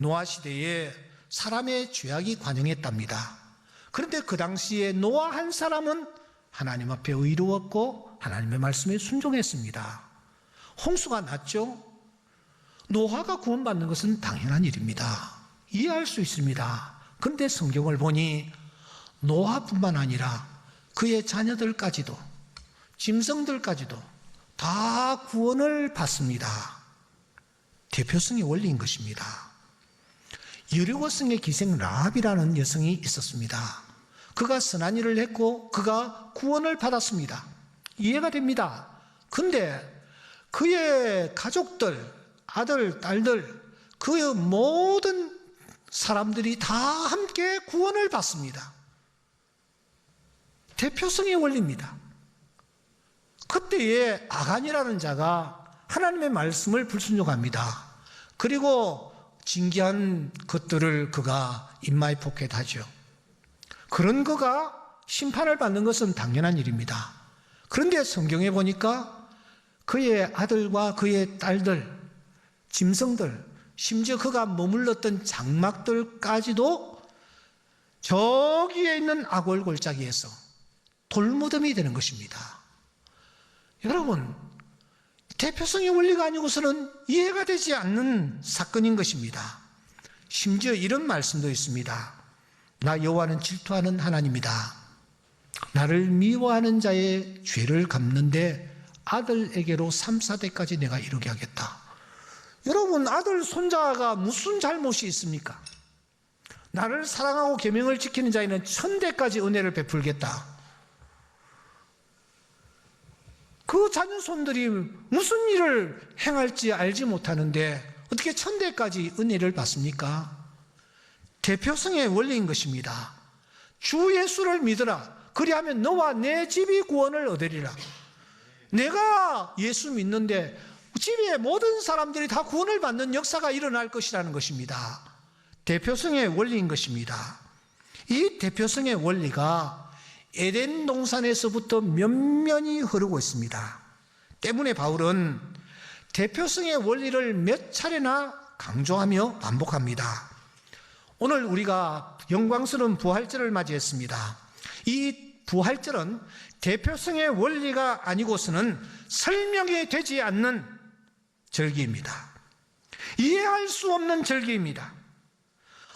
노아 시대에 사람의 죄악이 관영했답니다. 그런데 그 당시에 노아 한 사람은 하나님 앞에 의로웠고 하나님의 말씀에 순종했습니다. 홍수가 났죠. 노아가 구원받는 것은 당연한 일입니다. 이해할 수 있습니다. 그런데 성경을 보니 노아뿐만 아니라 그의 자녀들까지도, 짐승들까지도 다 구원을 받습니다. 대표성의 원리인 것입니다. 여리고성의 기생 라합이라는 여성이 있었습니다. 그가 선한 일을 했고 그가 구원을 받았습니다. 이해가 됩니다. 그런데 그의 가족들, 아들, 딸들, 그의 모든 사람들이 다 함께 구원을 받습니다. 대표성의 원리입니다. 그때에 아간이라는 자가 하나님의 말씀을 불순종합니다. 그리고 징계한 것들을 그가 인마에 포켓하죠. 그런 그가 심판을 받는 것은 당연한 일입니다. 그런데 성경에 보니까 그의 아들과 그의 딸들, 짐승들, 심지어 그가 머물렀던 장막들까지도 저기에 있는 악월 골짜기에서 돌무덤이 되는 것입니다. 여러분, 대표성의 원리가 아니고서는 이해가 되지 않는 사건인 것입니다. 심지어 이런 말씀도 있습니다. 나 여호와는 질투하는 하나님이다. 나를 미워하는 자의 죄를 갚는데 아들에게로 3, 4대까지 내가 이루게 하겠다. 여러분, 아들, 손자가 무슨 잘못이 있습니까? 나를 사랑하고 계명을 지키는 자에는 1000대까지 은혜를 베풀겠다. 그 자녀손들이 무슨 일을 행할지 알지 못하는데 어떻게 1000대까지 은혜를 받습니까? 대표성의 원리인 것입니다. 주 예수를 믿으라. 그리하면 너와 내 집이 구원을 얻으리라. 내가 예수 믿는데 집의 모든 사람들이 다 구원을 받는 역사가 일어날 것이라는 것입니다. 대표성의 원리인 것입니다. 이 대표성의 원리가 에덴 동산에서부터 면면이 흐르고 있습니다. 때문에 바울은 대표성의 원리를 몇 차례나 강조하며 반복합니다. 오늘 우리가 영광스러운 부활절을 맞이했습니다. 이 부활절은 대표성의 원리가 아니고서는 설명이 되지 않는 절기입니다. 이해할 수 없는 절기입니다.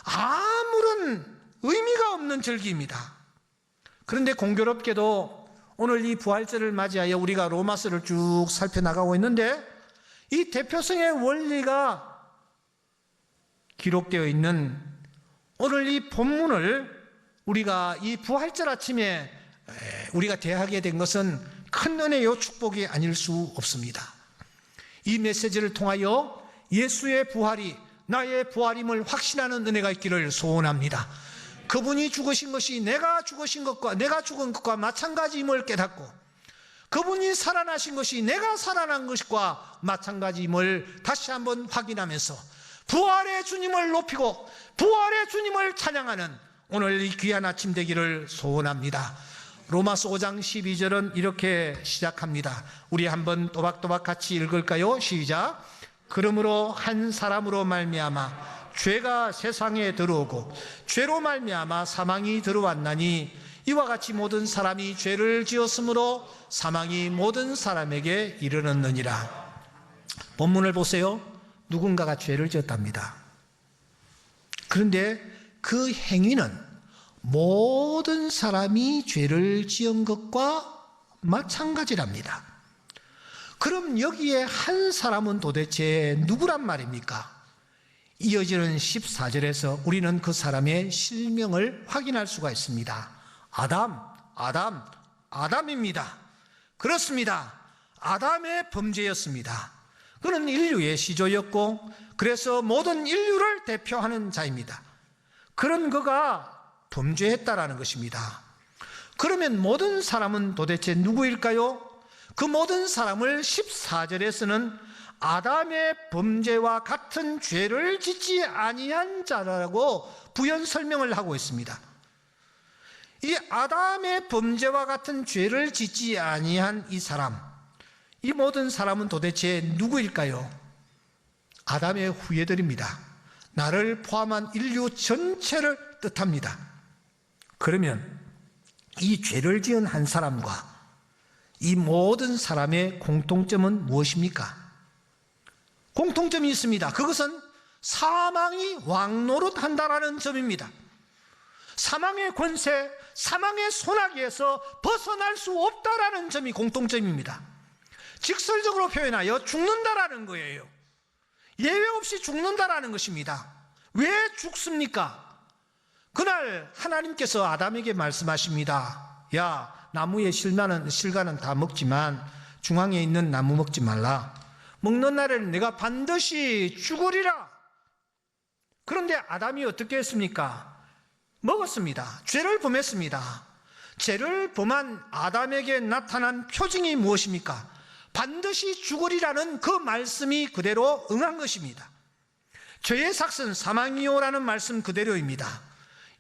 아무런 의미가 없는 절기입니다. 그런데 공교롭게도 오늘 이 부활절을 맞이하여 우리가 로마서를 쭉 살펴나가고 있는데 이 대표성의 원리가 기록되어 있는 오늘 이 본문을 우리가 이 부활절 아침에 우리가 대하게 된 것은 큰 은혜요 축복이 아닐 수 없습니다. 이 메시지를 통하여 예수의 부활이 나의 부활임을 확신하는 은혜가 있기를 소원합니다. 그분이 죽으신 것이 내가 죽으신 것과 내가 죽은 것과 마찬가지임을 깨닫고 그분이 살아나신 것이 내가 살아난 것과 마찬가지임을 다시 한번 확인하면서 부활의 주님을 높이고 부활의 주님을 찬양하는 오늘 이 귀한 아침 되기를 소원합니다. 로마서 5장 12절은 이렇게 시작합니다. 우리 한번 또박또박 같이 읽을까요? 시작. 그러므로 한 사람으로 말미암아 죄가 세상에 들어오고 죄로 말미암아 사망이 들어왔나니 이와 같이 모든 사람이 죄를 지었으므로 사망이 모든 사람에게 이르렀느니라. 본문을 보세요. 누군가가 죄를 지었답니다. 그런데 그 행위는 모든 사람이 죄를 지은 것과 마찬가지랍니다. 그럼 여기에 한 사람은 도대체 누구란 말입니까? 이어지는 14절에서 우리는 그 사람의 실명을 확인할 수가 있습니다. 아담입니다. 그렇습니다. 아담의 범죄였습니다. 그는 인류의 시조였고 그래서 모든 인류를 대표하는 자입니다. 그런 그가 범죄했다라는 것입니다. 그러면 모든 사람은 도대체 누구일까요? 그 모든 사람을 14절에서는 아담의 범죄와 같은 죄를 짓지 아니한 자라고 부연 설명을 하고 있습니다. 이 아담의 범죄와 같은 죄를 짓지 아니한 이 사람, 이 모든 사람은 도대체 누구일까요? 아담의 후예들입니다. 나를 포함한 인류 전체를 뜻합니다. 그러면 이 죄를 지은 한 사람과 이 모든 사람의 공통점은 무엇입니까? 공통점이 있습니다. 그것은 사망이 왕노릇한다라는 점입니다. 사망의 권세, 사망의 소나기에서 벗어날 수 없다라는 점이 공통점입니다. 직설적으로 표현하여 죽는다라는 거예요. 예외 없이 죽는다라는 것입니다. 왜 죽습니까? 그날 하나님께서 아담에게 말씀하십니다. 야, 나무의 실과는 다 먹지만 중앙에 있는 나무 먹지 말라. 먹는 날에는 내가 반드시 죽으리라. 그런데 아담이 어떻게 했습니까? 먹었습니다. 죄를 범했습니다. 죄를 범한 아담에게 나타난 표징이 무엇입니까? 반드시 죽으리라는 그 말씀이 그대로 응한 것입니다. 죄의 삭은 사망이요라는 말씀 그대로입니다.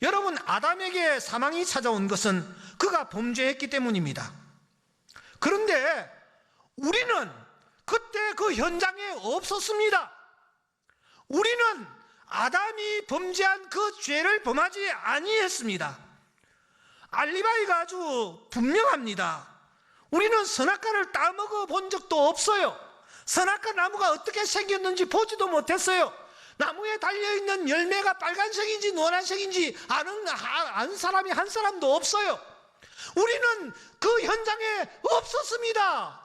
여러분, 아담에게 사망이 찾아온 것은 그가 범죄했기 때문입니다. 그런데 우리는 그때 그 현장에 없었습니다. 우리는 아담이 범죄한 그 죄를 범하지 아니했습니다. 알리바이가 아주 분명합니다. 우리는 선악과를 따먹어 본 적도 없어요. 선악과 나무가 어떻게 생겼는지 보지도 못했어요. 나무에 달려있는 열매가 빨간색인지 노란색인지 아는 사람이 한 사람도 없어요. 우리는 그 현장에 없었습니다.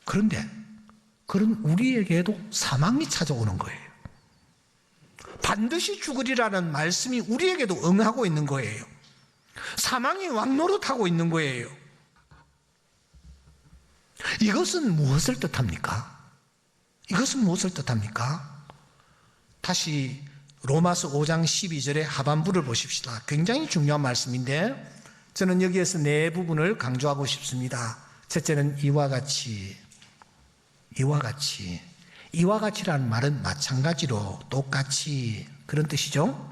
그런데 그런 우리에게도 사망이 찾아오는 거예요. 반드시 죽으리라는 말씀이 우리에게도 응하고 있는 거예요. 사망이 왕노릇하고 있는 거예요. 이것은 무엇을 뜻합니까? 이것은 무엇을 뜻합니까? 다시 로마서 5장 12절의 하반부를 보십시다. 굉장히 중요한 말씀인데 저는 여기에서 네 부분을 강조하고 싶습니다. 첫째는 이와 같이라는 말은 마찬가지로 똑같이 그런 뜻이죠.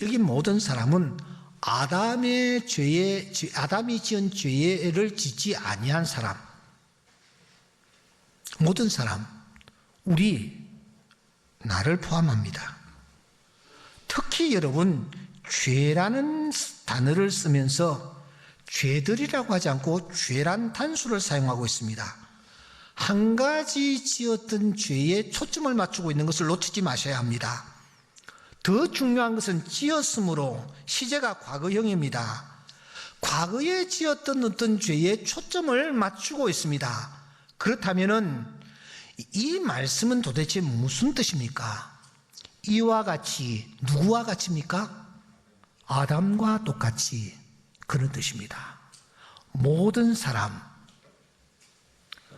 여기 모든 사람은 아담이 지은 죄를 짓지 아니한 사람, 모든 사람, 나를 포함합니다. 특히 여러분, 죄라는 단어를 쓰면서 죄들이라고 하지 않고 죄란 단수를 사용하고 있습니다. 한 가지 지었던 죄에 초점을 맞추고 있는 것을 놓치지 마셔야 합니다. 더 중요한 것은 지었으므로 시제가 과거형입니다. 과거에 지었던 어떤 죄에 초점을 맞추고 있습니다. 그렇다면 이 말씀은 도대체 무슨 뜻입니까? 이와 같이, 누구와 같입니까? 아담과 똑같이 그런 뜻입니다. 모든 사람,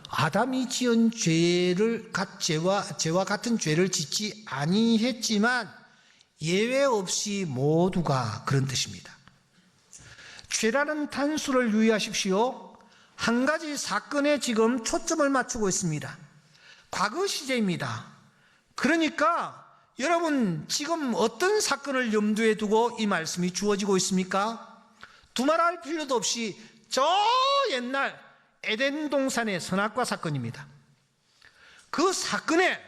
아담이 지은 죄와 같은 죄를 짓지 아니했지만 예외 없이 모두가 그런 뜻입니다. 죄라는 단수를 유의하십시오. 한 가지 사건에 지금 초점을 맞추고 있습니다. 과거 시제입니다. 그러니까 여러분, 지금 어떤 사건을 염두에 두고 이 말씀이 주어지고 있습니까? 두말할 필요도 없이 저 옛날 에덴 동산의 선악과 사건입니다. 그 사건에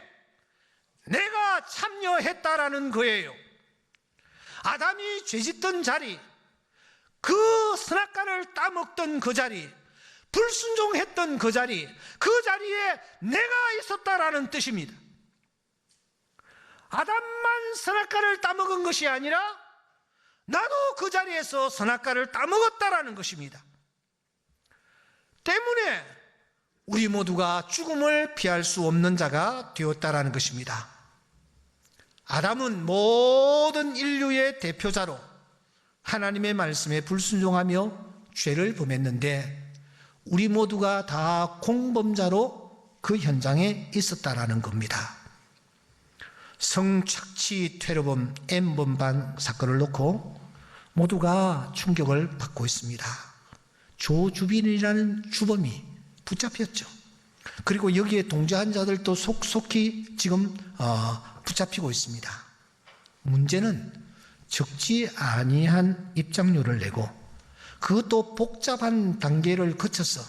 내가 참여했다라는 거예요. 아담이 죄짓던 자리, 그 선악과를 따먹던 그 자리, 불순종했던 그 자리에 내가 있었다라는 뜻입니다. 아담만 선악과를 따먹은 것이 아니라 나도 그 자리에서 선악과를 따먹었다라는 것입니다. 때문에 우리 모두가 죽음을 피할 수 없는 자가 되었다라는 것입니다. 아담은 모든 인류의 대표자로 하나님의 말씀에 불순종하며 죄를 범했는데 우리 모두가 다 공범자로 그 현장에 있었다라는 겁니다. 성착취, 퇴로범, N번방 사건을 놓고 모두가 충격을 받고 있습니다. 조주빈이라는 주범이 붙잡혔죠. 그리고 여기에 동조한 자들도 속속히 지금 붙잡히고 있습니다. 문제는 적지 아니한 입장료를 내고 그것도 복잡한 단계를 거쳐서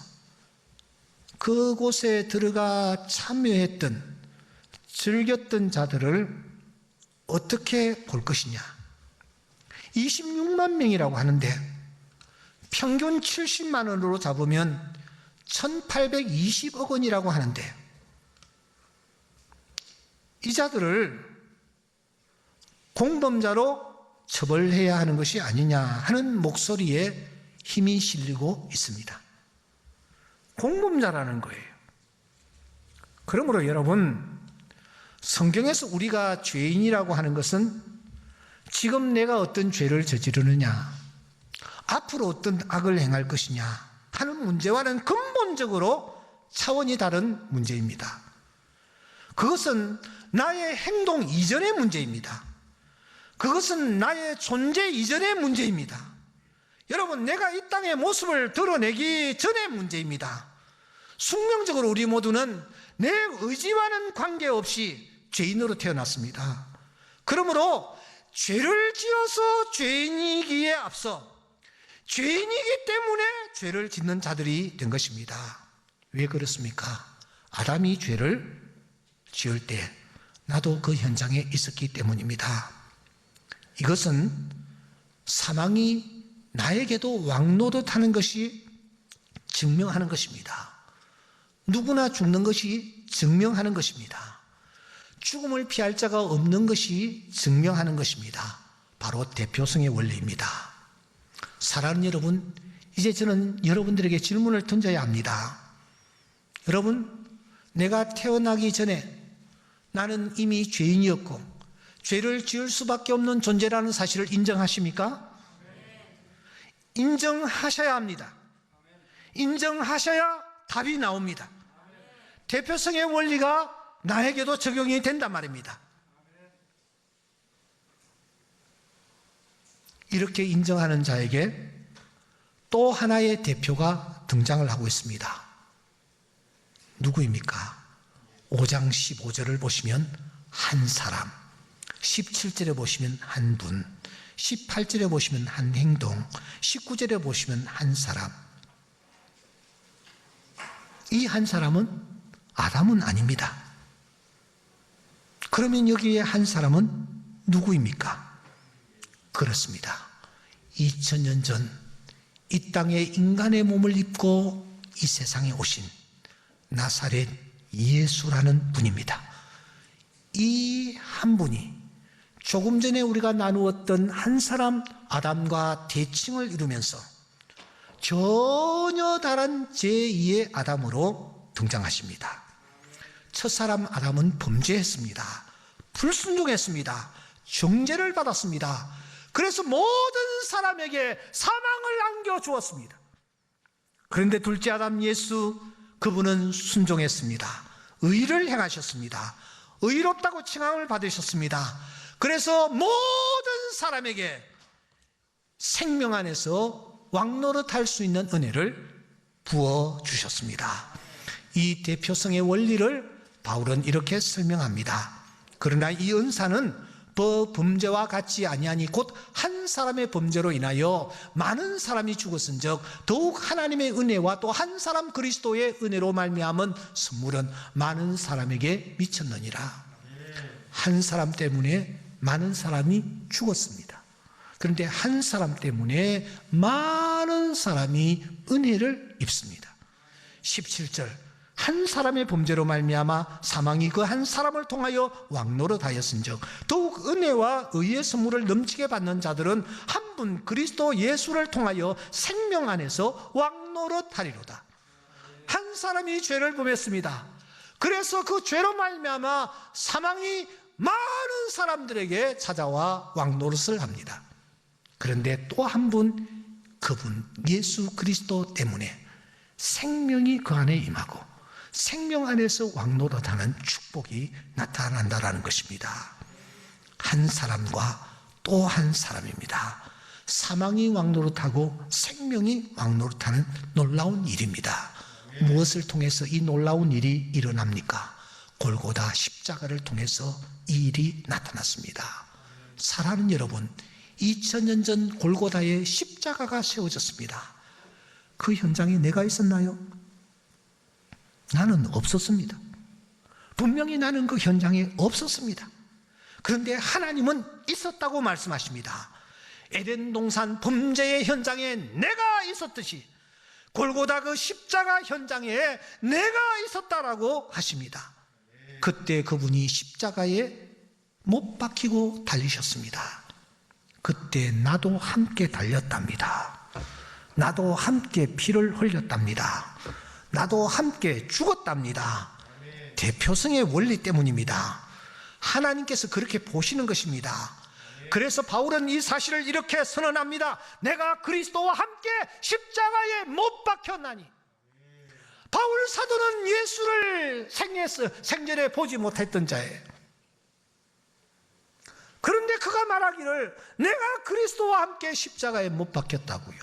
그곳에 들어가 참여했던, 즐겼던 자들을 어떻게 볼 것이냐. 26만 명이라고 하는데 평균 70만 원으로 잡으면 1820억 원이라고 하는데, 이 자들을 공범자로 처벌해야 하는 것이 아니냐 하는 목소리에 힘이 실리고 있습니다. 공범자라는 거예요. 그러므로 여러분, 성경에서 우리가 죄인이라고 하는 것은 지금 내가 어떤 죄를 저지르느냐, 앞으로 어떤 악을 행할 것이냐 하는 문제와는 근본적으로 차원이 다른 문제입니다. 그것은 나의 행동 이전의 문제입니다. 그것은 나의 존재 이전의 문제입니다. 여러분, 내가 이 땅의 모습을 드러내기 전의 문제입니다. 숙명적으로 우리 모두는 내 의지와는 관계없이 죄인으로 태어났습니다. 그러므로 죄를 지어서 죄인이기에 앞서 죄인이기 때문에 죄를 짓는 자들이 된 것입니다. 왜 그렇습니까? 아담이 죄를 지을 때 나도 그 현장에 있었기 때문입니다. 이것은 사망이 나에게도 왕노릇하는 것이 증명하는 것입니다. 누구나 죽는 것이 증명하는 것입니다. 죽음을 피할 자가 없는 것이 증명하는 것입니다. 바로 대표성의 원리입니다. 사랑하는 여러분, 이제 저는 여러분들에게 질문을 던져야 합니다. 여러분, 내가 태어나기 전에 나는 이미 죄인이었고 죄를 지을 수밖에 없는 존재라는 사실을 인정하십니까? 인정하셔야 합니다. 인정하셔야 답이 나옵니다. 대표성의 원리가 나에게도 적용이 된단 말입니다. 이렇게 인정하는 자에게 또 하나의 대표가 등장을 하고 있습니다. 누구입니까? 5장 15절을 보시면 한 사람, 17절에 보시면 한 분, 18절에 보시면 한 행동, 19절에 보시면 한 사람. 이 한 사람은 아담은 아닙니다. 그러면 여기에 한 사람은 누구입니까? 그렇습니다. 2000년 전 이 땅에 인간의 몸을 입고 이 세상에 오신 나사렛 예수라는 분입니다. 이 한 분이 조금 전에 우리가 나누었던 한 사람 아담과 대칭을 이루면서 전혀 다른 제2의 아담으로 등장하십니다. 첫사람 아담은 범죄했습니다. 불순종했습니다. 정죄를 받았습니다. 그래서 모든 사람에게 사망을 안겨주었습니다. 그런데 둘째 아담 예수, 그분은 순종했습니다. 의를 행하셨습니다. 의롭다고 칭함을 받으셨습니다. 그래서 모든 사람에게 생명 안에서 왕노릇할 수 있는 은혜를 부어주셨습니다. 이 대표성의 원리를 바울은 이렇게 설명합니다. 그러나 이 은사는 범죄와 같지 아니하니 곧 한 사람의 범죄로 인하여 많은 사람이 죽었은즉 더욱 하나님의 은혜와 또 한 사람 그리스도의 은혜로 말미암은 선물은 많은 사람에게 미쳤느니라. 한 사람 때문에 많은 사람이 죽었습니다. 그런데 한 사람 때문에 많은 사람이 은혜를 입습니다. 17절, 한 사람의 범죄로 말미암아 사망이 그 한 사람을 통하여 왕노릇하였은즉 더욱 은혜와 의의 선물을 넘치게 받는 자들은 한 분 그리스도 예수를 통하여 생명 안에서 왕노릇하리로다. 한 사람이 죄를 범했습니다. 그래서 그 죄로 말미암아 사망이 많은 사람들에게 찾아와 왕노릇을 합니다. 그런데 또 한 분, 그분 예수 그리스도 때문에 생명이 그 안에 임하고 생명 안에서 왕노릇하는 축복이 나타난다라는 것입니다. 한 사람과 또 한 사람입니다. 사망이 왕노릇하고 생명이 왕노릇하는 놀라운 일입니다. 무엇을 통해서 이 놀라운 일이 일어납니까? 골고다 십자가를 통해서 이 일이 나타났습니다. 사랑하는 여러분, 2000년 전 골고다에 십자가가 세워졌습니다. 그 현장에 내가 있었나요? 나는 없었습니다. 분명히 나는 그 현장에 없었습니다. 그런데 하나님은 있었다고 말씀하십니다. 에덴 동산 범죄의 현장에 내가 있었듯이 골고다 그 십자가 현장에 내가 있었다라고 하십니다. 그때 그분이 십자가에 못 박히고 달리셨습니다. 그때 나도 함께 달렸답니다. 나도 함께 피를 흘렸답니다. 나도 함께 죽었답니다. 대표성의 원리 때문입니다. 하나님께서 그렇게 보시는 것입니다. 그래서 바울은 이 사실을 이렇게 선언합니다. 내가 그리스도와 함께 십자가에 못 박혔나니. 바울 사도는 예수를 생전에 보지 못했던 자예요. 그런데 그가 말하기를 내가 그리스도와 함께 십자가에 못 박혔다고요.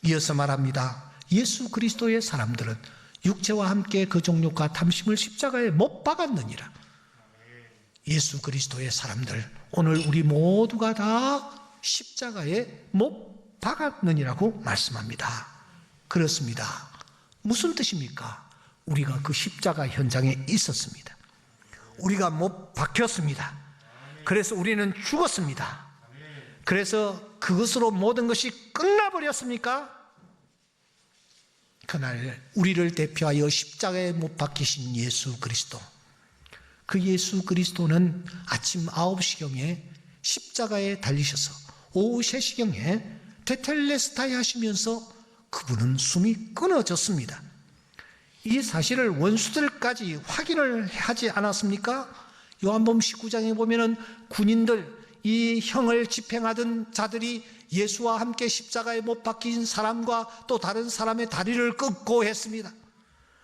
이어서 말합니다. 예수 그리스도의 사람들은 육체와 함께 그 정욕과 탐심을 십자가에 못 박았느니라. 예수 그리스도의 사람들, 오늘 우리 모두가 다 십자가에 못 박았느니라고 말씀합니다. 그렇습니다. 무슨 뜻입니까? 우리가 그 십자가 현장에 있었습니다. 우리가 못 박혔습니다. 그래서 우리는 죽었습니다. 그래서 그것으로 모든 것이 끝나버렸습니까? 그날 우리를 대표하여 십자가에 못 박히신 예수 그리스도, 그 예수 그리스도는 아침 9시경에 십자가에 달리셔서 오후 3시경에 테텔레스타이 하시면서 그분은 숨이 끊어졌습니다. 이 사실을 원수들까지 확인을 하지 않았습니까? 요한복음 19장에 보면은 군인들, 이 형을 집행하던 자들이 예수와 함께 십자가에 못 박힌 사람과 또 다른 사람의 다리를 끊고 했습니다.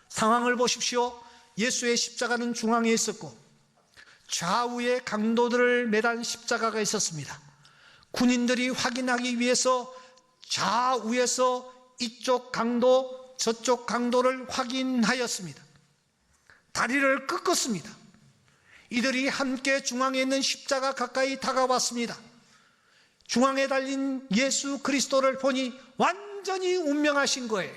상황을 보십시오. 예수의 십자가는 중앙에 있었고 좌우에 강도들을 매단 십자가가 있었습니다. 군인들이 확인하기 위해서 좌우에서 이쪽 강도 저쪽 강도를 확인하였습니다. 다리를 꺾었습니다. 이들이 함께 중앙에 있는 십자가 가까이 다가왔습니다. 중앙에 달린 예수 그리스도를 보니 완전히 운명하신 거예요.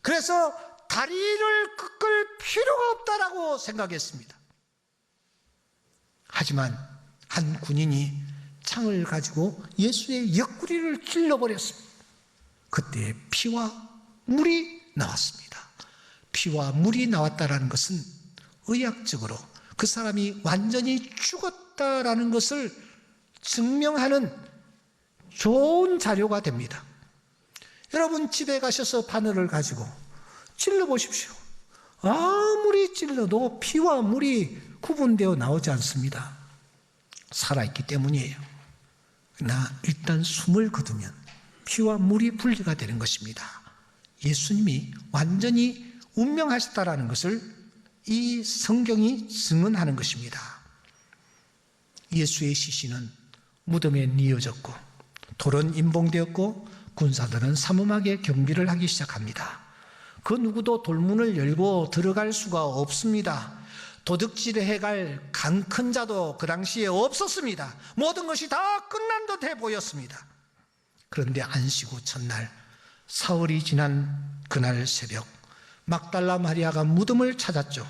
그래서 다리를 꺾을 필요가 없다라고 생각했습니다. 하지만 한 군인이 창을 가지고 예수의 옆구리를 찔러버렸습니다. 그때 피와 물이 나왔습니다. 피와 물이 나왔다라는 것은 의학적으로 그 사람이 완전히 죽었다라는 것을 증명하는 좋은 자료가 됩니다. 여러분 집에 가셔서 바늘을 가지고 찔러 보십시오. 아무리 찔러도 피와 물이 구분되어 나오지 않습니다. 살아있기 때문이에요. 그러나 일단 숨을 거두면 피와 물이 분리가 되는 것입니다. 예수님이 완전히 운명하셨다라는 것을 이 성경이 증언하는 것입니다. 예수의 시신은 무덤에 뉘어졌고 돌은 임봉되었고 군사들은 삼엄하게 경비를 하기 시작합니다. 그 누구도 돌문을 열고 들어갈 수가 없습니다. 도둑질해갈 강 큰 자도 그 당시에 없었습니다. 모든 것이 다 끝난 듯해 보였습니다. 그런데 안식 후 첫날 사흘이 지난 그날 새벽 막달라 마리아가 무덤을 찾았죠.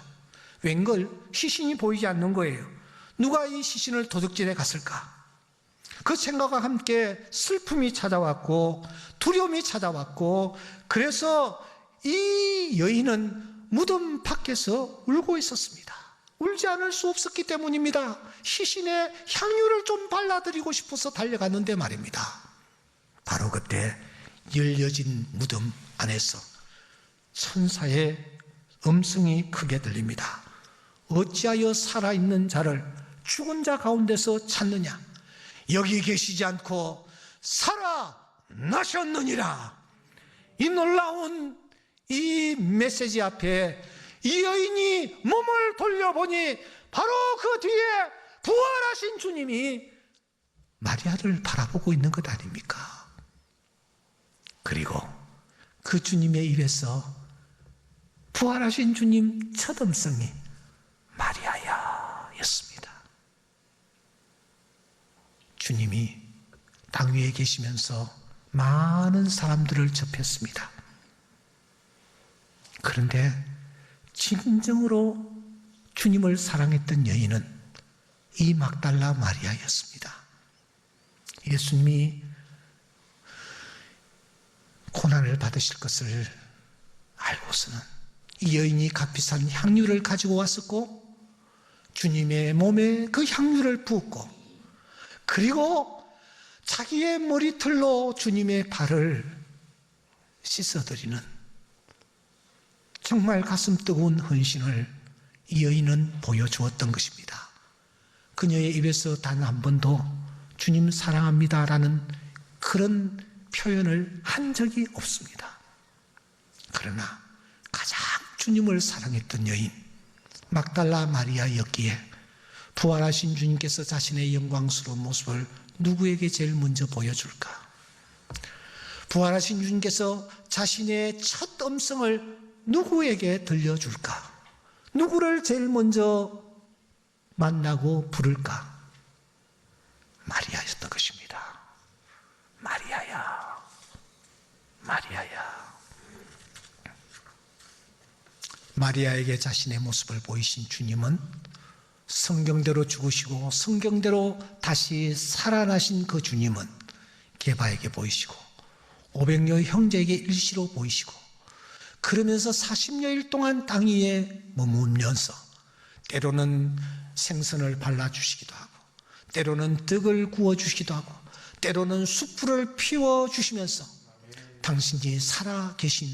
웬걸 시신이 보이지 않는 거예요. 누가 이 시신을 도둑질해 갔을까? 그 생각과 함께 슬픔이 찾아왔고 두려움이 찾아왔고 그래서 이 여인은 무덤 밖에서 울고 있었습니다. 울지 않을 수 없었기 때문입니다. 시신에 향유를 좀 발라드리고 싶어서 달려갔는데 말입니다. 바로 그때 열려진 무덤 안에서 천사의 음성이 크게 들립니다. 어찌하여 살아있는 자를 죽은 자 가운데서 찾느냐? 여기 계시지 않고 살아나셨느니라. 이 놀라운 이 메시지 앞에 이 여인이 몸을 돌려보니 바로 그 뒤에 부활하신 주님이 마리아를 바라보고 있는 것 아닙니까? 그리고 그 주님의 입에서 부활하신 주님 첫 음성이 마리아야 였습니다. 주님이 땅 위에 계시면서 많은 사람들을 접했습니다. 그런데 진정으로 주님을 사랑했던 여인은 이 막달라 마리아였습니다. 예수님이 고난을 받으실 것을 알고서는 이 여인이 값비싼 향유를 가지고 왔었고 주님의 몸에 그 향유를 부었고 그리고 자기의 머리털로 주님의 발을 씻어드리는 정말 가슴 뜨거운 헌신을 이 여인은 보여주었던 것입니다. 그녀의 입에서 단 한 번도 주님 사랑합니다라는 그런 표현을 한 적이 없습니다. 그러나 가장 주님을 사랑했던 여인 막달라 마리아였기에 부활하신 주님께서 자신의 영광스러운 모습을 누구에게 제일 먼저 보여줄까? 부활하신 주님께서 자신의 첫 음성을 누구에게 들려줄까? 누구를 제일 먼저 만나고 부를까? 마리아였던 것입니다. 마리아야, 마리아야. 마리아에게 자신의 모습을 보이신 주님은 성경대로 죽으시고 성경대로 다시 살아나신 그 주님은 게바에게 보이시고 500여 형제에게 일시로 보이시고 그러면서 40여일 동안 땅 위에 머물면서 때로는 생선을 발라주시기도 하고 때로는 떡을 구워주시기도 하고 때로는 숯불을 피워주시면서 당신이 살아계신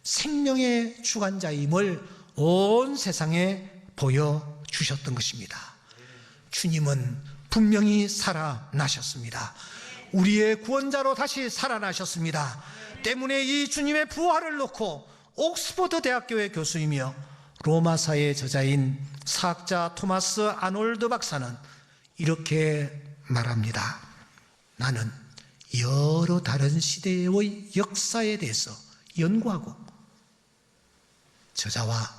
생명의 주관자임을 온 세상에 보여주셨던 것입니다. 주님은 분명히 살아나셨습니다. 우리의 구원자로 다시 살아나셨습니다. 때문에 이 주님의 부활을 놓고 옥스퍼드 대학교의 교수이며 로마사의 저자인 사학자 토마스 아놀드 박사는 이렇게 말합니다. 나는 여러 다른 시대의 역사에 대해서 연구하고 저자와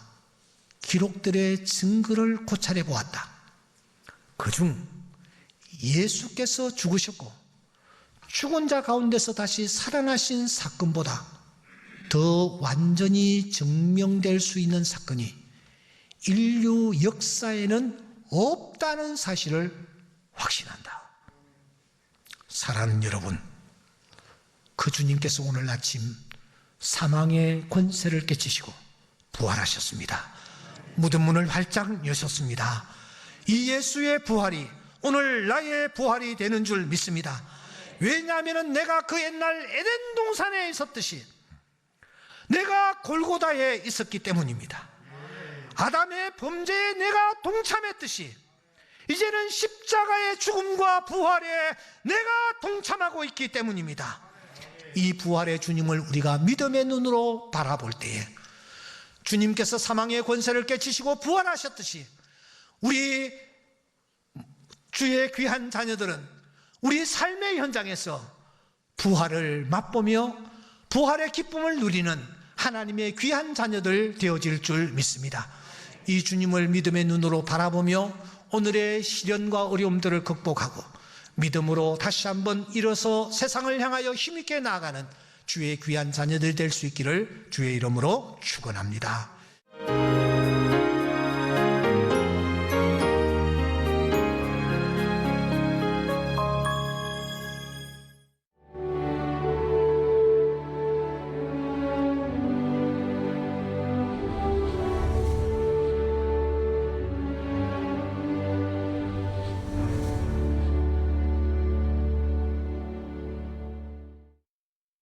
기록들의 증거를 고찰해 보았다. 그중 예수께서 죽으셨고 죽은 자 가운데서 다시 살아나신 사건보다 더 완전히 증명될 수 있는 사건이 인류 역사에는 없다는 사실을 확신한다. 사랑하는 여러분, 그 주님께서 오늘 아침 사망의 권세를 깨치시고 부활하셨습니다. 무덤 문을 활짝 여셨습니다. 이 예수의 부활이 오늘 나의 부활이 되는 줄 믿습니다. 왜냐하면 내가 그 옛날 에덴 동산에 있었듯이 내가 골고다에 있었기 때문입니다. 아담의 범죄에 내가 동참했듯이 이제는 십자가의 죽음과 부활에 내가 동참하고 있기 때문입니다. 이 부활의 주님을 우리가 믿음의 눈으로 바라볼 때에 주님께서 사망의 권세를 깨치시고 부활하셨듯이 우리 주의 귀한 자녀들은 우리 삶의 현장에서 부활을 맛보며 부활의 기쁨을 누리는 하나님의 귀한 자녀들 되어질 줄 믿습니다. 이 주님을 믿음의 눈으로 바라보며 오늘의 시련과 어려움들을 극복하고 믿음으로 다시 한번 일어서 세상을 향하여 힘있게 나아가는 주의 귀한 자녀들 될 수 있기를 주의 이름으로 축원합니다.